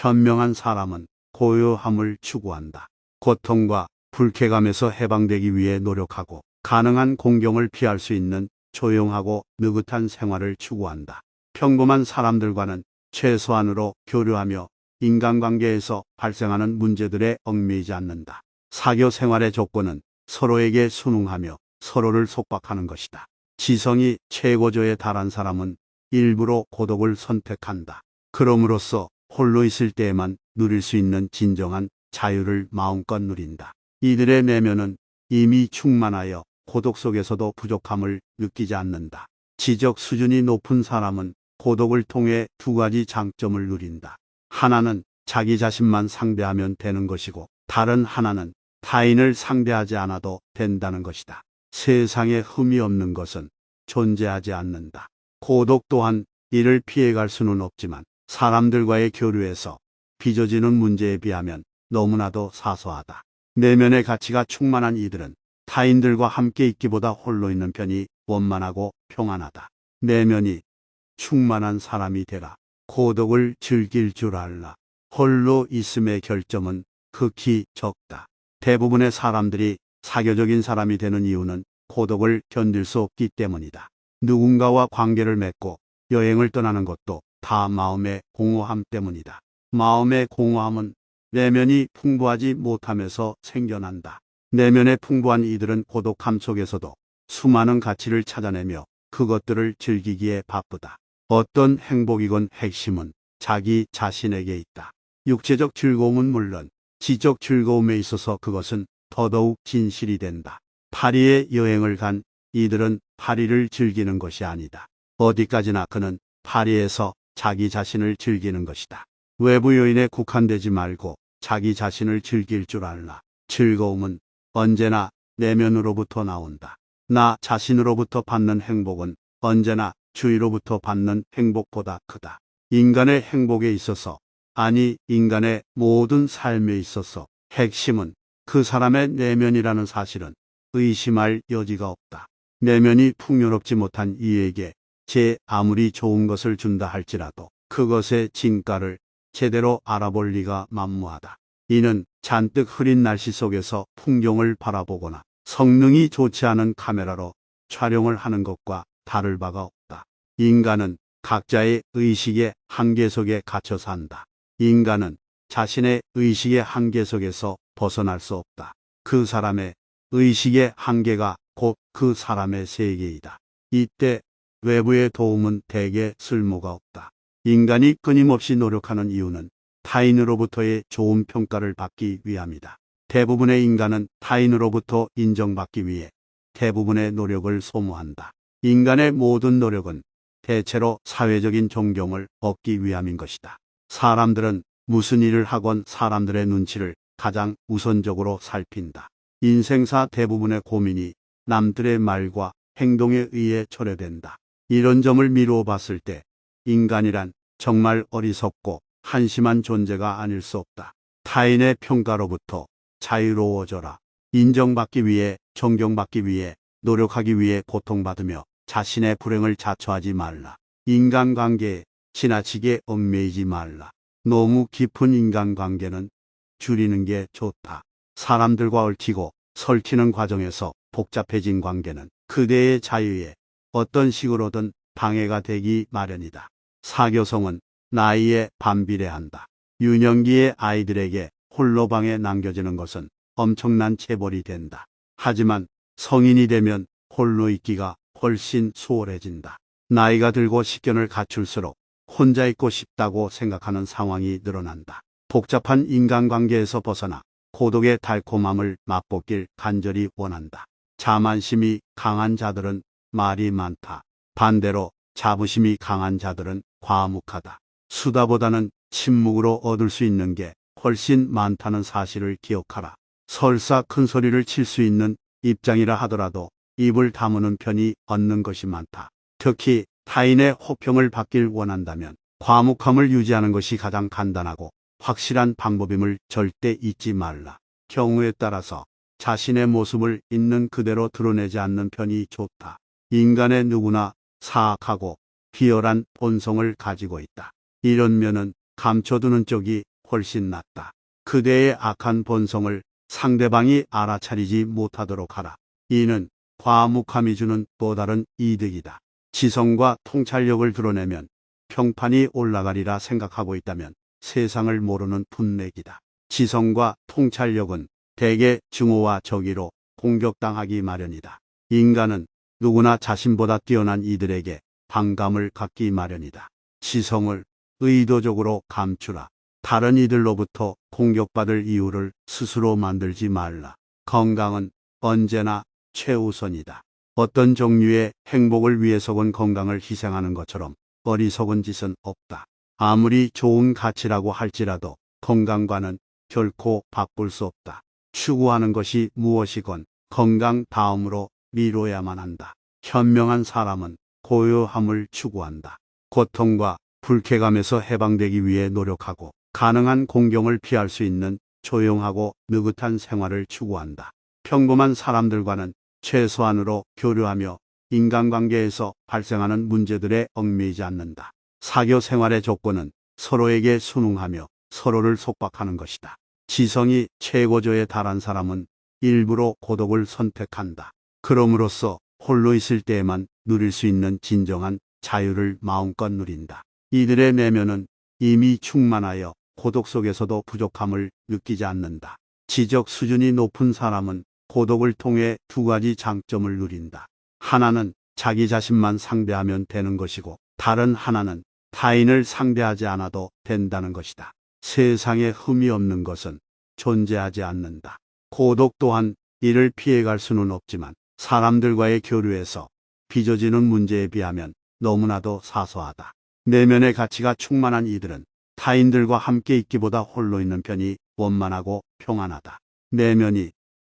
현명한 사람은 고요함을 추구한다. 고통과 불쾌감에서 해방되기 위해 노력하고 가능한 공경을 피할 수 있는 조용하고 느긋한 생활을 추구한다. 평범한 사람들과는 최소한으로 교류하며 인간관계에서 발생하는 문제들에 얽매이지 않는다. 사교 생활의 조건은 서로에게 순응하며 서로를 속박하는 것이다. 지성이 최고조에 달한 사람은 일부러 고독을 선택한다. 그럼으로써 홀로 있을 때에만 누릴 수 있는 진정한 자유를 마음껏 누린다. 이들의 내면은 이미 충만하여 고독 속에서도 부족함을 느끼지 않는다. 지적 수준이 높은 사람은 고독을 통해 두 가지 장점을 누린다. 하나는 자기 자신만 상대하면 되는 것이고, 다른 하나는 타인을 상대하지 않아도 된다는 것이다. 세상에 흠이 없는 것은 존재하지 않는다. 고독 또한 이를 피해갈 수는 없지만 사람들과의 교류에서 빚어지는 문제에 비하면 너무나도 사소하다. 내면의 가치가 충만한 이들은 타인들과 함께 있기보다 홀로 있는 편이 원만하고 평안하다. 내면이 충만한 사람이 되라. 고독을 즐길 줄 알라. 홀로 있음의 결점은 극히 적다. 대부분의 사람들이 사교적인 사람이 되는 이유는 고독을 견딜 수 없기 때문이다. 누군가와 관계를 맺고 여행을 떠나는 것도 다 마음의 공허함 때문이다. 마음의 공허함은 내면이 풍부하지 못함에서 생겨난다. 내면에 풍부한 이들은 고독함 속에서도 수많은 가치를 찾아내며 그것들을 즐기기에 바쁘다. 어떤 행복이건 핵심은 자기 자신에게 있다. 육체적 즐거움은 물론 지적 즐거움에 있어서 그것은 더더욱 진실이 된다. 파리에 여행을 간 이들은 파리를 즐기는 것이 아니다. 어디까지나 그는 파리에서 자기 자신을 즐기는 것이다. 외부 요인에 국한되지 말고 자기 자신을 즐길 줄 알라. 즐거움은 언제나 내면으로부터 나온다. 나 자신으로부터 받는 행복은 언제나 주위로부터 받는 행복보다 크다. 인간의 행복에 있어서, 아니 인간의 모든 삶에 있어서 핵심은 그 사람의 내면이라는 사실은 의심할 여지가 없다. 내면이 풍요롭지 못한 이에게 제 아무리 좋은 것을 준다 할지라도 그것의 진가를 제대로 알아볼 리가 만무하다. 이는 잔뜩 흐린 날씨 속에서 풍경을 바라보거나 성능이 좋지 않은 카메라로 촬영을 하는 것과 다를 바가 없다. 인간은 각자의 의식의 한계 속에 갇혀 산다. 인간은 자신의 의식의 한계 속에서 벗어날 수 없다. 그 사람의 의식의 한계가 곧 그 사람의 세계이다. 이때 외부의 도움은 대개 쓸모가 없다. 인간이 끊임없이 노력하는 이유는 타인으로부터의 좋은 평가를 받기 위함이다. 대부분의 인간은 타인으로부터 인정받기 위해 대부분의 노력을 소모한다. 인간의 모든 노력은 대체로 사회적인 존경을 얻기 위함인 것이다. 사람들은 무슨 일을 하건 사람들의 눈치를 가장 우선적으로 살핀다. 인생사 대부분의 고민이 남들의 말과 행동에 의해 초래된다. 이런 점을 미루어 봤을 때 인간이란 정말 어리석고 한심한 존재가 아닐 수 없다. 타인의 평가로부터 자유로워져라. 인정받기 위해, 존경받기 위해, 노력하기 위해 고통받으며 자신의 불행을 자초하지 말라. 인간관계에 지나치게 얽매이지 말라. 너무 깊은 인간관계는 줄이는 게 좋다. 사람들과 얽히고 설키는 과정에서 복잡해진 관계는 그대의 자유에 어떤 식으로든 방해가 되기 마련이다. 사교성은 나이에 반비례한다. 유년기의 아이들에게 홀로방에 남겨지는 것은 엄청난 체벌이 된다. 하지만 성인이 되면 홀로 있기가 훨씬 수월해진다. 나이가 들고 식견을 갖출수록 혼자 있고 싶다고 생각하는 상황이 늘어난다. 복잡한 인간관계에서 벗어나 고독의 달콤함을 맛보길 간절히 원한다. 자만심이 강한 자들은 말이 많다. 반대로 자부심이 강한 자들은 과묵하다. 수다보다는 침묵으로 얻을 수 있는 게 훨씬 많다는 사실을 기억하라. 설사 큰 소리를 칠 수 있는 입장이라 하더라도 입을 다무는 편이 얻는 것이 많다. 특히 타인의 호평을 받길 원한다면 과묵함을 유지하는 것이 가장 간단하고 확실한 방법임을 절대 잊지 말라. 경우에 따라서 자신의 모습을 있는 그대로 드러내지 않는 편이 좋다. 인간의 누구나 사악하고 비열한 본성을 가지고 있다. 이런 면은 감춰두는 쪽이 훨씬 낫다. 그대의 악한 본성을 상대방이 알아차리지 못하도록 하라. 이는 과묵함이 주는 또 다른 이득이다. 지성과 통찰력을 드러내면 평판이 올라가리라 생각하고 있다면 세상을 모르는 분맥이다. 지성과 통찰력은 대개 증오와 적의로 공격당하기 마련이다. 인간은 누구나 자신보다 뛰어난 이들에게 반감을 갖기 마련이다. 지성을 의도적으로 감추라. 다른 이들로부터 공격받을 이유를 스스로 만들지 말라. 건강은 언제나 최우선이다. 어떤 종류의 행복을 위해서건 건강을 희생하는 것처럼 어리석은 짓은 없다. 아무리 좋은 가치라고 할지라도 건강과는 결코 바꿀 수 없다. 추구하는 것이 무엇이건 건강 다음으로 미뤄야만 한다. 현명한 사람은 고요함을 추구한다. 고통과 불쾌감에서 해방되기 위해 노력하고 가능한 공경을 피할 수 있는 조용하고 느긋한 생활을 추구한다. 평범한 사람들과는 최소한으로 교류하며 인간관계에서 발생하는 문제들에 얽매이지 않는다. 사교 생활의 조건은 서로에게 순응하며 서로를 속박하는 것이다. 지성이 최고조에 달한 사람은 일부러 고독을 선택한다. 그럼으로써 홀로 있을 때에만 누릴 수 있는 진정한 자유를 마음껏 누린다. 이들의 내면은 이미 충만하여 고독 속에서도 부족함을 느끼지 않는다. 지적 수준이 높은 사람은 고독을 통해 두 가지 장점을 누린다. 하나는 자기 자신만 상대하면 되는 것이고 다른 하나는 타인을 상대하지 않아도 된다는 것이다. 세상에 흠이 없는 것은 존재하지 않는다. 고독 또한 이를 피해갈 수는 없지만 사람들과의 교류에서 빚어지는 문제에 비하면 너무나도 사소하다. 내면의 가치가 충만한 이들은 타인들과 함께 있기보다 홀로 있는 편이 원만하고 평안하다. 내면이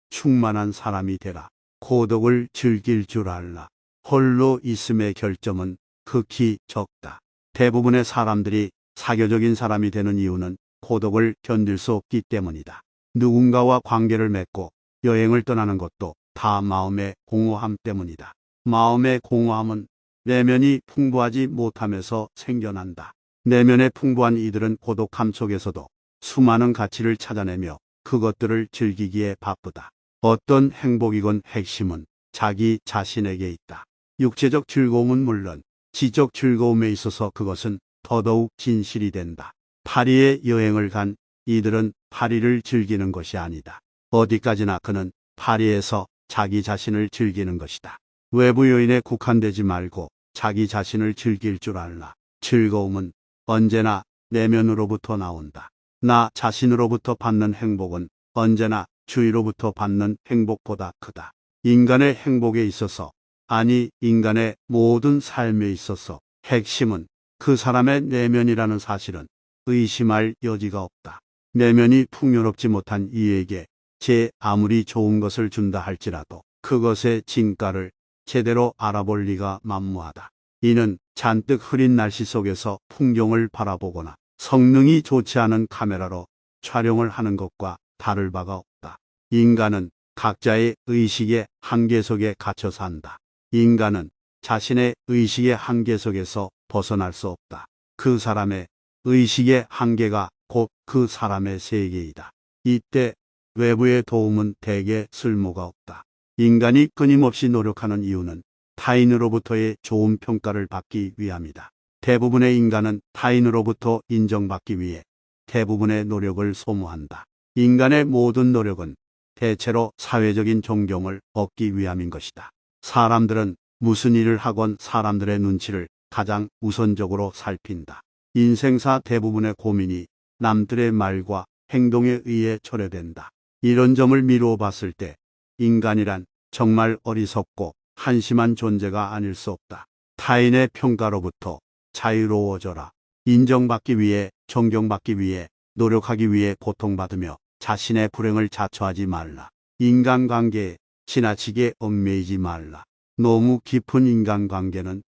충만한 사람이 되라. 고독을 즐길 줄 알라. 홀로 있음의 결점은 극히 적다. 대부분의 사람들이 사교적인 사람이 되는 이유는 고독을 견딜 수 없기 때문이다. 누군가와 관계를 맺고 여행을 떠나는 것도 다 마음의 공허함 때문이다. 마음의 공허함은 내면이 풍부하지 못함에서 생겨난다. 내면에 풍부한 이들은 고독함 속에서도 수많은 가치를 찾아내며 그것들을 즐기기에 바쁘다. 어떤 행복이건 핵심은 자기 자신에게 있다. 육체적 즐거움은 물론 지적 즐거움에 있어서 그것은 더더욱 진실이 된다. 파리에 여행을 간 이들은 파리를 즐기는 것이 아니다. 어디까지나 그는 파리에서 자기 자신을 즐기는 것이다. 외부 요인에 국한되지 말고 자기 자신을 즐길 줄 알라. 즐거움은 언제나 내면으로부터 나온다. 나 자신으로부터 받는 행복은 언제나 주위로부터 받는 행복보다 크다. 인간의 행복에 있어서, 아니 인간의 모든 삶에 있어서 핵심은 그 사람의 내면이라는 사실은 의심할 여지가 없다. 내면이 풍요롭지 못한 이에게 제 아무리 좋은 것을 준다 할지라도 그것의 진가를 제대로 알아볼 리가 만무하다. 이는 잔뜩 흐린 날씨 속에서 풍경을 바라보거나 성능이 좋지 않은 카메라로 촬영을 하는 것과 다를 바가 없다. 인간은 각자의 의식의 한계 속에 갇혀 산다. 인간은 자신의 의식의 한계 속에서 벗어날 수 없다. 그 사람의 의식의 한계가 곧 그 사람의 세계이다. 이때 외부의 도움은 대개 쓸모가 없다. 인간이 끊임없이 노력하는 이유는 타인으로부터의 좋은 평가를 받기 위함이다. 대부분의 인간은 타인으로부터 인정받기 위해 대부분의 노력을 소모한다. 인간의 모든 노력은 대체로 사회적인 존경을 얻기 위함인 것이다. 사람들은 무슨 일을 하건 사람들의 눈치를 가장 우선적으로 살핀다. 인생사 대부분의 고민이 남들의 말과 행동에 의해 초래된다. 이런 점을 미루어 봤을 때 인간이란 정말 어리석고 한심한 존재가 아닐 수 없다. 타인의 평가로부터 자유로워져라. 인정받기 위해, 존경받기 위해, 노력하기 위해 고통받으며 자신의 불행을 자초하지 말라. 인간관계에 지나치게 얽매이지 말라. 너무 깊은 인간관계는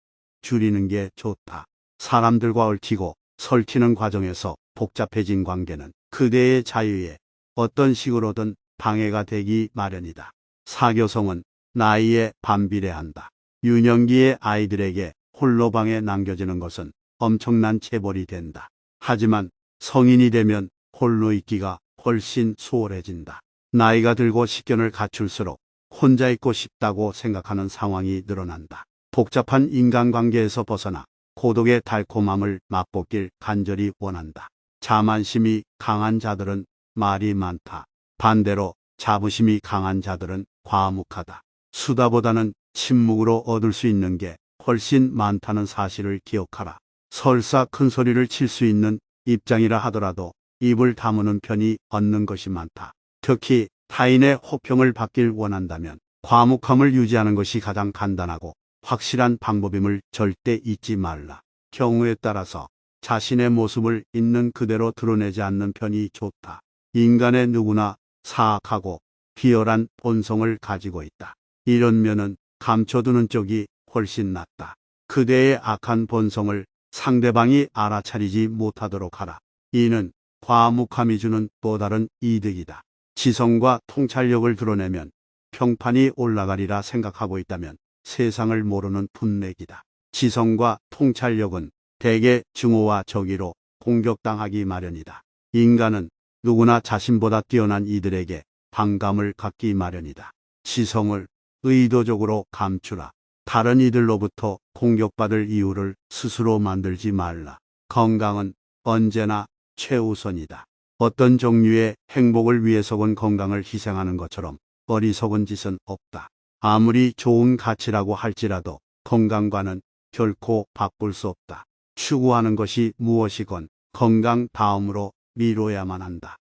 줄이는 게 좋다. 사람들과 얽히고 설키는 과정에서 복잡해진 관계는 그대의 자유에 어떤 식으로든 방해가 되기 마련이다. 사교성은 나이에 반비례한다. 유년기의 아이들에게 홀로방에 남겨지는 것은 엄청난 체벌이 된다. 하지만 성인이 되면 홀로 있기가 훨씬 수월해진다. 나이가 들고 식견을 갖출수록 혼자 있고 싶다고 생각하는 상황이 늘어난다. 복잡한 인간관계에서 벗어나 고독의 달콤함을 맛보길 간절히 원한다. 자만심이 강한 자들은 말이 많다. 반대로 자부심이 강한 자들은 과묵하다. 수다보다는 침묵으로 얻을 수 있는 게 훨씬 많다는 사실을 기억하라. 설사 큰 소리를 칠 수 있는 입장이라 하더라도 입을 다무는 편이 얻는 것이 많다. 특히 타인의 호평을 받길 원한다면 과묵함을 유지하는 것이 가장 간단하고 확실한 방법임을 절대 잊지 말라. 경우에 따라서 자신의 모습을 있는 그대로 드러내지 않는 편이 좋다. 인간의 누구나 사악하고 비열한 본성을 가지고 있다. 이런 면은 감춰두는 쪽이 훨씬 낫다. 그대의 악한 본성을 상대방이 알아차리지 못하도록 하라. 이는 과묵함이 주는 또 다른 이득이다. 지성과 통찰력을 드러내면 평판이 올라가리라 생각하고 있다면 세상을 모르는 분내기다. 지성과 통찰력은 대개 증오와 적의로 공격당하기 마련이다. 인간은 누구나 자신보다 뛰어난 이들에게 반감을 갖기 마련이다. 지성을 의도적으로 감추라. 다른 이들로부터 공격받을 이유를 스스로 만들지 말라. 건강은 언제나 최우선이다. 어떤 종류의 행복을 위해서건 건강을 희생하는 것처럼 어리석은 짓은 없다. 아무리 좋은 가치라고 할지라도 건강과는 결코 바꿀 수 없다. 추구하는 것이 무엇이건 건강 다음으로 미뤄야만 한다.